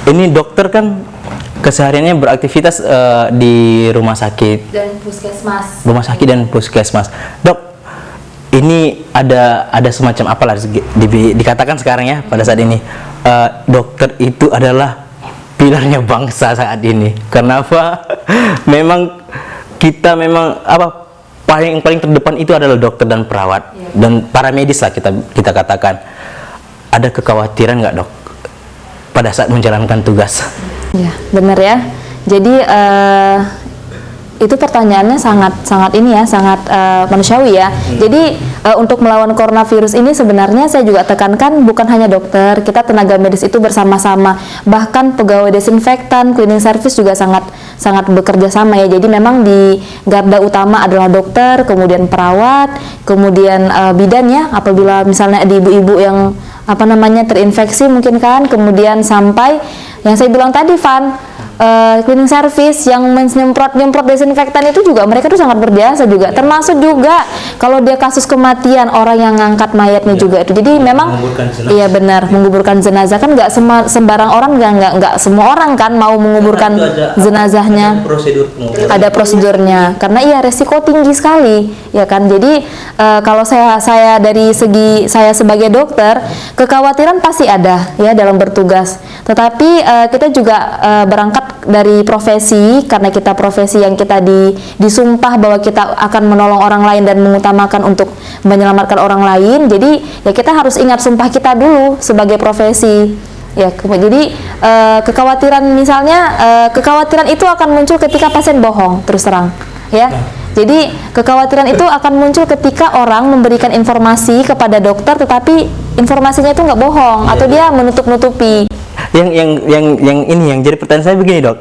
ini dokter kan kesehariannya beraktivitas di rumah sakit dan puskesmas. Rumah sakit dan puskesmas. Dok, ini ada semacam apalah dikatakan sekarang ya pada saat ini, dokter itu adalah pilarnya bangsa saat ini. Kenapa? Memang kita paling terdepan itu adalah dokter dan perawat dan para medis lah kita katakan. Ada kekhawatiran nggak, Dok, pada saat menjalankan tugas? Ya, benar ya. Jadi itu pertanyaannya sangat manusiawi ya. Jadi untuk melawan coronavirus ini sebenarnya saya juga tekankan bukan hanya dokter, kita tenaga medis itu bersama-sama. Bahkan pegawai desinfektan, cleaning service juga sangat bekerja sama ya. Jadi memang di garda utama adalah dokter, kemudian perawat, kemudian bidan ya. Apabila misalnya ada ibu-ibu yang terinfeksi mungkin kan, kemudian sampai yang saya bilang tadi Van, cleaning service yang nyemprot desinfektan itu juga mereka tuh sangat berjasa juga, termasuk juga kalau dia kasus kematian orang yang ngangkat mayatnya juga itu. Jadi memang iya benar, menguburkan jenazah kan nggak sembarang orang, nggak semua orang kan mau menguburkan jenazahnya, ada prosedurnya karena iya resiko tinggi sekali ya kan. Jadi kalau saya dari segi saya sebagai dokter, kekhawatiran pasti ada ya dalam bertugas, tetapi kita juga berangkat dari profesi, karena kita profesi yang kita disumpah bahwa kita akan menolong orang lain dan mengutamakan untuk menyelamatkan orang lain. Jadi ya kita harus ingat sumpah kita dulu sebagai profesi ya. Jadi kekhawatiran misalnya kekhawatiran itu akan muncul ketika pasien bohong, terus terang ya. Jadi kekhawatiran itu akan muncul ketika orang memberikan informasi kepada dokter tetapi informasinya itu nggak bohong atau dia menutup-nutupi. Yang jadi pertanyaan saya begini, Dok.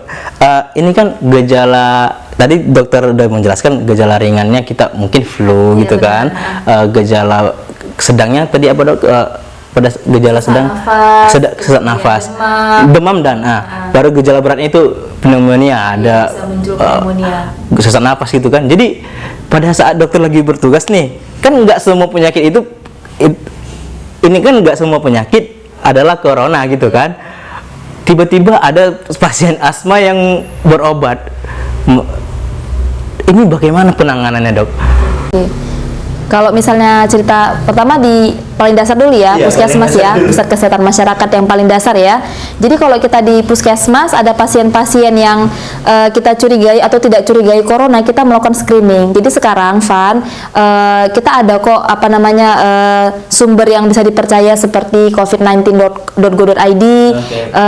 Ini kan gejala tadi dokter udah menjelaskan, gejala ringannya kita mungkin flu gitu kan. Gejala sedangnya tadi apa, Dok? Pada gejala sedang sesak nafas, demam dan baru gejala beratnya itu pneumonia, ada sesak nafas gitu kan. Jadi pada saat dokter lagi bertugas nih, kan nggak semua penyakit itu ini kan nggak semua penyakit adalah corona gitu kan. Tiba-tiba ada pasien asma yang berobat. Ini bagaimana penanganannya, Dok? Kalau misalnya cerita pertama di paling dasar dulu ya, puskesmas ya, pusat kesehatan masyarakat yang paling dasar ya. Jadi kalau kita di puskesmas ada pasien-pasien yang kita curigai atau tidak curigai corona, kita melakukan screening. Jadi sekarang Van, kita ada kok sumber yang bisa dipercaya seperti covid19.go.id.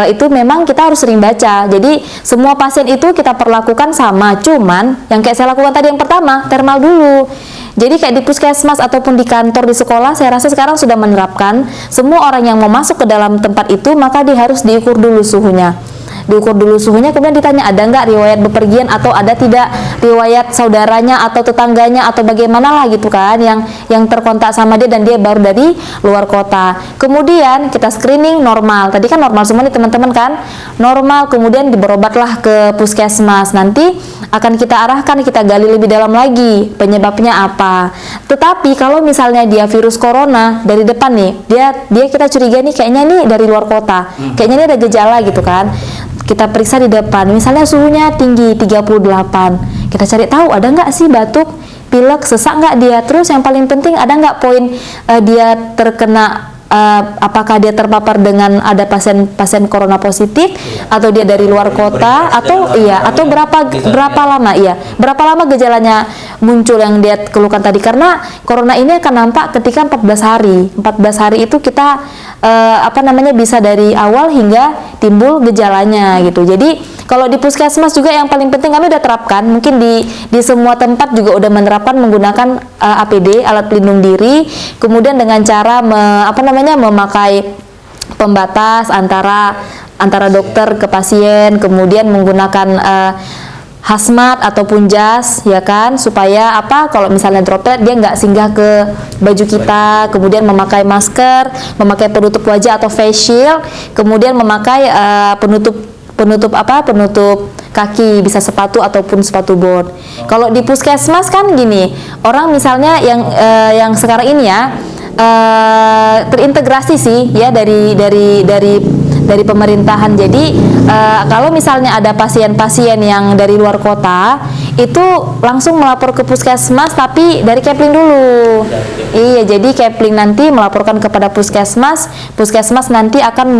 Itu memang kita harus sering baca. Jadi semua pasien itu kita perlakukan sama, cuman yang kayak saya lakukan tadi yang pertama, thermal dulu. Jadi kayak di puskesmas ataupun di kantor, di sekolah, saya rasa sekarang sudah menerapkan semua orang yang mau masuk ke dalam tempat itu maka dia harus diukur dulu suhunya. Kemudian ditanya ada nggak riwayat bepergian atau ada tidak riwayat saudaranya atau tetangganya atau bagaimana lah gitu kan yang terkontak sama dia dan dia baru dari luar kota. Kemudian kita screening normal, tadi kan normal semua nih teman-teman kan, normal, kemudian berobatlah ke puskesmas. Nanti akan kita arahkan, kita gali lebih dalam lagi penyebabnya apa. Tetapi kalau misalnya dia virus corona dari depan nih, dia kita curiga nih kayaknya nih dari luar kota, kayaknya nih ada gejala gitu kan. Kita periksa di depan, misalnya suhunya tinggi 38, kita cari tahu ada nggak sih batuk, pilek, sesak nggak dia. Terus yang paling penting ada nggak poin dia terkena apakah dia terpapar dengan ada pasien corona positif atau dia dari luar kota atau berapa lama gejalanya muncul yang dia keluhkan tadi, karena corona ini akan nampak ketika 14 hari itu kita bisa dari awal hingga timbul gejalanya gitu. Jadi kalau di puskesmas juga yang paling penting kami udah terapkan, mungkin di semua tempat juga udah menerapkan menggunakan APD, alat pelindung diri, kemudian dengan cara memakai pembatas antara dokter ke pasien, kemudian menggunakan hazmat ataupun jas ya kan, supaya kalau misalnya droplet dia nggak singgah ke baju kita, kemudian memakai masker, memakai penutup wajah atau face shield, kemudian memakai penutup kaki, bisa sepatu ataupun sepatu bot. Kalau di puskesmas kan gini, orang misalnya yang sekarang ini ya terintegrasi sih ya dari dari pemerintahan. Jadi kalau misalnya ada pasien-pasien yang dari luar kota, itu langsung melapor ke puskesmas, tapi dari Kepling dulu. Iya, jadi Kepling nanti melaporkan kepada puskesmas, puskesmas nanti akan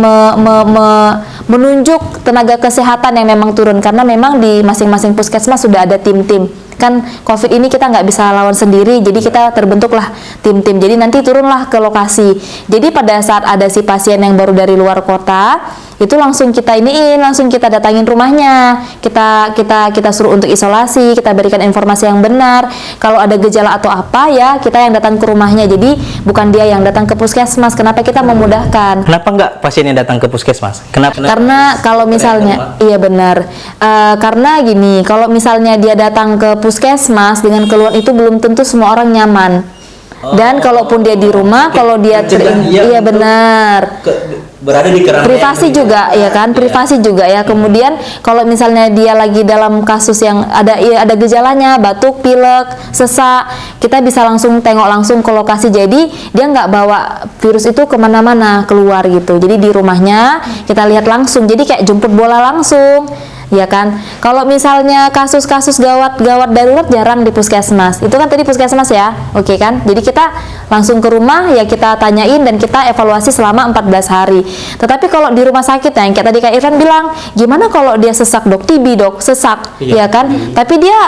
menunjuk tenaga kesehatan yang memang turun, karena memang di masing-masing puskesmas sudah ada tim-tim. Kan COVID ini kita nggak bisa lawan sendiri, jadi kita terbentuklah tim-tim. Jadi nanti turunlah ke lokasi. Jadi pada saat ada si pasien yang baru dari luar kota, itu langsung kita langsung kita datangin rumahnya, kita suruh untuk isolasi, kita berikan informasi yang benar. Kalau ada gejala atau apa ya, kita yang datang ke rumahnya. Jadi bukan dia yang datang ke puskesmas. Kenapa kita memudahkan? Kenapa nggak pasiennya datang ke puskesmas? Kenapa? Karena kalau misalnya, iya benar, karena gini, kalau misalnya dia datang ke puskesmas dengan keluhan itu belum tentu semua orang nyaman. Dan kalaupun dia di rumah, kalau dia iya benar, berada di keramaian privasi juga ya kan, privasi juga ya. Kemudian kalau misalnya dia lagi dalam kasus yang ada gejalanya, batuk, pilek, sesak, kita bisa langsung tengok langsung ke lokasi. Jadi dia nggak bawa virus itu kemana-mana keluar gitu. Jadi di rumahnya kita lihat langsung. Jadi kayak jemput bola langsung. Ya kan, kalau misalnya kasus-kasus gawat darurat jarang di puskesmas. Itu kan tadi puskesmas ya, oke kan? Jadi kita langsung ke rumah, ya kita tanyain dan kita evaluasi selama 14 hari. Tetapi kalau di rumah sakit, yang kayak tadi Kak Irfan bilang, gimana kalau dia sesak dok, TB dok, sesak, ya kan? Tapi dia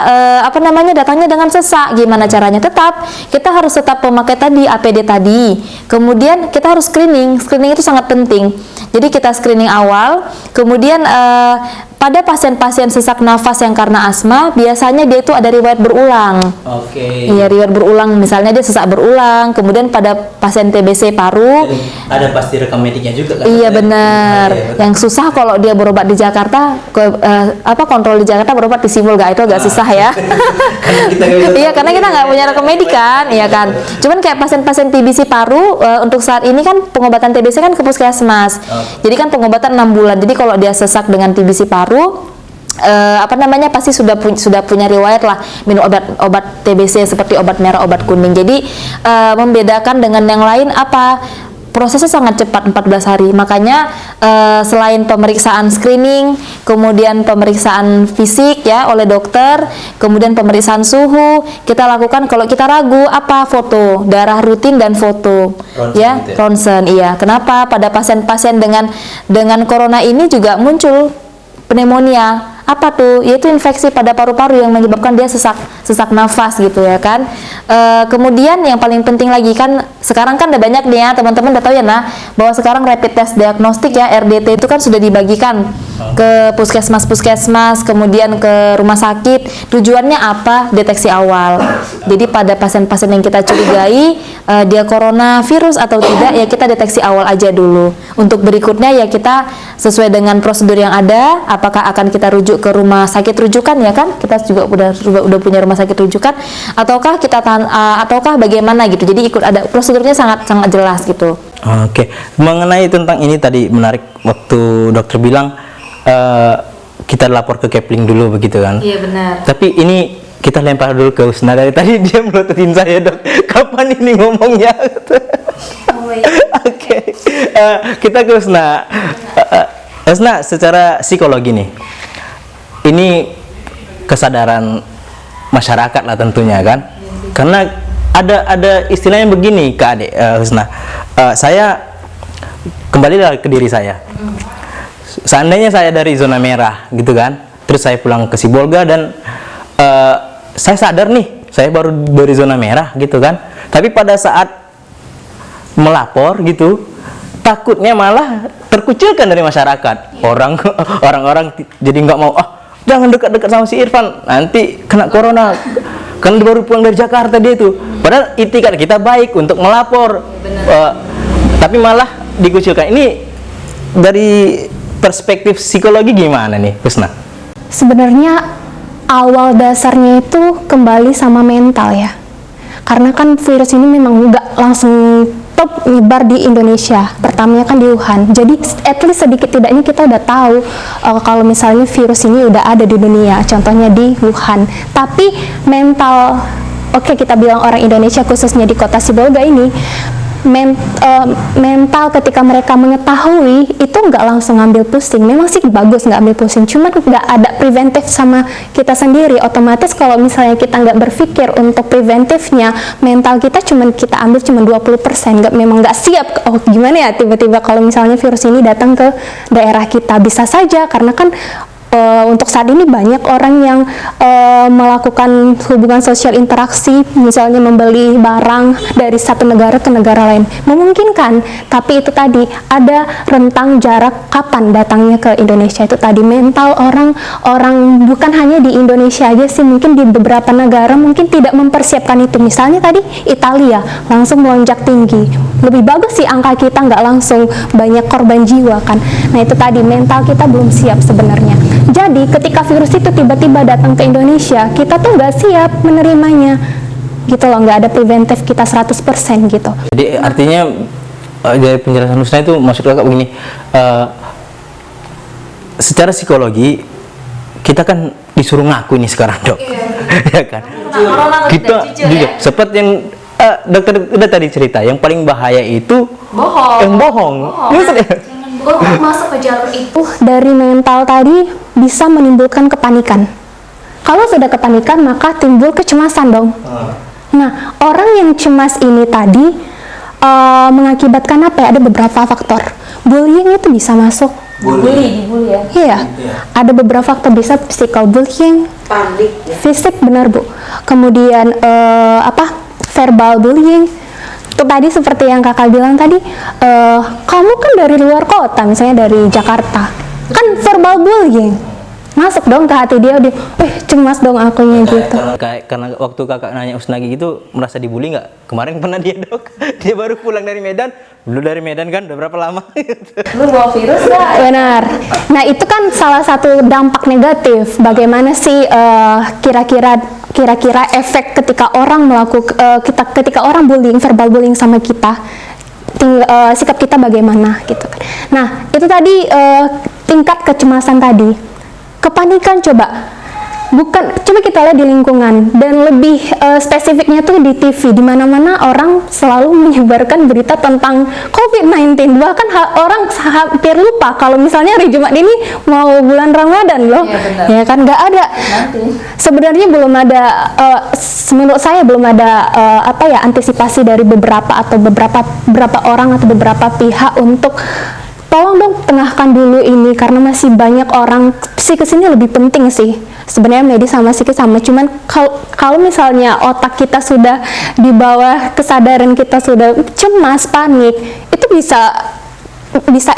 datangnya dengan sesak, gimana caranya? Tetap kita harus tetap memakai tadi APD tadi. Kemudian kita harus screening itu sangat penting. Jadi kita screening awal, kemudian pada pasien-pasien sesak nafas yang karena asma, biasanya dia itu ada riwayat berulang. Oke. Iya, riwayat berulang. Misalnya dia sesak berulang. Kemudian pada pasien TBC paru, ada pasti rekam mediknya juga kan? iya benar. Yang susah kalau dia berobat di Jakarta, kontrol di Jakarta berobat di Simulga itu agak susah ya. Iya, karena kita nggak punya rekam medik kan, iya kan. Cuman kayak pasien-pasien TBC paru, untuk saat ini kan pengobatan TBC kan ke puskesmas. Jadi kan pengobatan 6 bulan. Jadi kalau dia sesak dengan TBC paru, pasti sudah punya riwayat lah minum obat TBC seperti obat merah, obat kuning. Jadi membedakan dengan yang lain prosesnya sangat cepat, 14 hari. Makanya selain pemeriksaan screening, kemudian pemeriksaan fisik ya oleh dokter, kemudian pemeriksaan suhu, kita lakukan kalau kita ragu foto darah rutin dan foto ronsen. Iya. Kenapa pada pasien-pasien dengan corona ini juga muncul pneumonia? Apa tuh? Yaitu infeksi pada paru-paru yang menyebabkan dia sesak nafas gitu ya kan. Kemudian yang paling penting lagi kan, sekarang kan udah banyak nih ya, teman-teman udah tahu ya bahwa sekarang rapid test diagnostik ya, RDT itu kan sudah dibagikan ke puskesmas, kemudian ke rumah sakit. Tujuannya apa? Deteksi awal. Jadi pada pasien-pasien yang kita curigai dia coronavirus atau tidak, ya kita deteksi awal aja dulu. Untuk berikutnya ya kita sesuai dengan prosedur yang ada, apakah akan kita rujuk ke rumah sakit rujukan ya kan, kita juga udah punya rumah sakit rujukan, ataukah bagaimana gitu. Jadi ikut ada prosedurnya sangat jelas gitu. Oke. Mengenai tentang ini tadi menarik waktu dokter bilang kita lapor ke Kepling dulu begitu kan. Iya benar. Tapi ini kita lempar dulu ke Husna. Dari tadi dia melototin saya, dok, kapan ini ngomongnya? Oke. Kita ke Husna. Husna, secara psikologi nih, ini kesadaran masyarakat lah tentunya kan, karena ada istilahnya begini Kak Ade, Husna, saya kembali ke diri saya. Seandainya saya dari zona merah gitu kan, terus saya pulang ke Sibolga dan saya sadar nih saya baru dari zona merah gitu kan, tapi pada saat melapor gitu takutnya malah terkucilkan dari masyarakat. Orang-orang jadi nggak mau, jangan dekat-dekat sama si Irfan, nanti kena corona, kan baru pulang dari Jakarta dia itu. Padahal itikat kita baik untuk melapor, tapi malah dikucilkan. Ini dari perspektif psikologi gimana nih, Husna? Sebenarnya awal dasarnya itu kembali sama mental ya, karena kan virus ini memang nggak langsung top nyebar di Indonesia, pertamanya kan di Wuhan. Jadi at least sedikit tidaknya kita udah tahu kalau misalnya virus ini udah ada di dunia, contohnya di Wuhan. Tapi mental, oke, kita bilang orang Indonesia khususnya di kota Sibolga ini mental ketika mereka mengetahui itu nggak langsung ngambil pusing. Memang sih bagus nggak ambil pusing, cuman nggak ada preventif sama kita sendiri. Otomatis kalau misalnya kita nggak berpikir untuk preventifnya, mental kita kita ambil cuma 20%. Memang nggak siap. Oh gimana ya tiba-tiba kalau misalnya virus ini datang ke daerah kita, bisa saja karena kan untuk saat ini banyak orang yang melakukan hubungan sosial interaksi, misalnya membeli barang dari satu negara ke negara lain. Memungkinkan, tapi itu tadi ada rentang jarak kapan datangnya ke Indonesia. Itu tadi mental orang bukan hanya di Indonesia aja sih, mungkin di beberapa negara mungkin tidak mempersiapkan itu. Misalnya tadi Italia langsung melonjak tinggi. Lebih bagus sih angka kita nggak langsung banyak korban jiwa kan. Nah itu tadi mental kita belum siap sebenarnya. Jadi ketika virus itu tiba-tiba datang ke Indonesia, kita tuh nggak siap menerimanya gitu loh, nggak ada preventif kita 100% gitu. Jadi artinya dari penjelasan Husna itu maksud kakak begini, secara psikologi kita kan disuruh ngaku nih sekarang dok, ya kan? Kita jujur, seperti yang dokter udah tadi cerita, yang paling bahaya itu bohong. Masuk ke jalur itu dari mental tadi bisa menimbulkan kepanikan. Kalau sudah kepanikan maka timbul kecemasan dong. Nah, orang yang cemas ini tadi mengakibatkan apa ya? Ada beberapa faktor. Bullying itu bisa masuk. Bully ya. Iya. Ada beberapa faktor, bisa physical bullying, fisik benar Bu. Kemudian verbal bullying. Itu tadi seperti yang kakak bilang tadi, kamu kan dari luar kota, misalnya dari Jakarta, kan verbal bullying masuk dong ke hati dia, cemas dong akunya gitu. Karena waktu kakak nanya Husna gitu, merasa dibully nggak? Kemarin pernah dia dok, dia baru pulang dari Medan, dulu dari Medan kan udah berapa lama? Lu bawa virus nggak? Benar. Nah itu kan salah satu dampak negatif. Bagaimana sih kira-kira efek ketika orang ketika orang bullying, verbal bullying sama kita, sikap kita bagaimana gitu kan. Nah itu tadi tingkat kecemasan tadi, kepanikan coba kita lihat di lingkungan, dan lebih spesifiknya tuh di TV, di mana-mana orang selalu menyebarkan berita tentang COVID-19. Bahkan orang hampir lupa kalau misalnya hari Jumat ini mau bulan Ramadan loh. Ya kan, nggak ada. Sebenarnya belum ada, menurut saya belum ada antisipasi dari beberapa orang atau beberapa pihak untuk tolong dong tengahkan dulu ini, karena masih banyak orang. Psikis ini lebih penting sih sebenarnya, medis sama psikis sama, cuman kalau misalnya otak kita sudah di bawah kesadaran kita sudah cemas, panik, itu bisa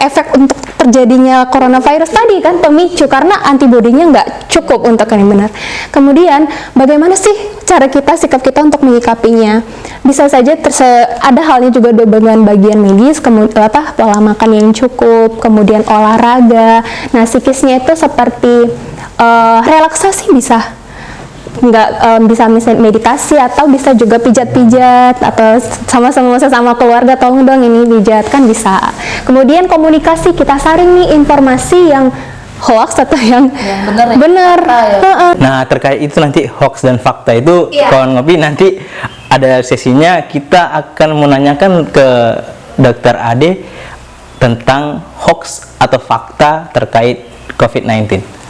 efek untuk terjadinya coronavirus tadi kan, pemicu, karena antibodinya nggak cukup untuk ini benar. Kemudian bagaimana sih cara kita, sikap kita untuk menyikapinya? Bisa saja ada halnya juga dengan bagian medis, kemudian pola makan yang cukup, kemudian olahraga. Nah psikisnya itu seperti relaksasi, bisa meditasi, atau bisa juga pijat-pijat, atau sama keluarga tolong dong ini pijat, kan bisa. Kemudian komunikasi, kita saring nih informasi yang hoax atau yang benar. Nah terkait itu nanti hoax dan fakta itu kawan ngopi nanti ada sesinya, kita akan menanyakan ke Dr. Ade tentang hoax atau fakta terkait COVID-19.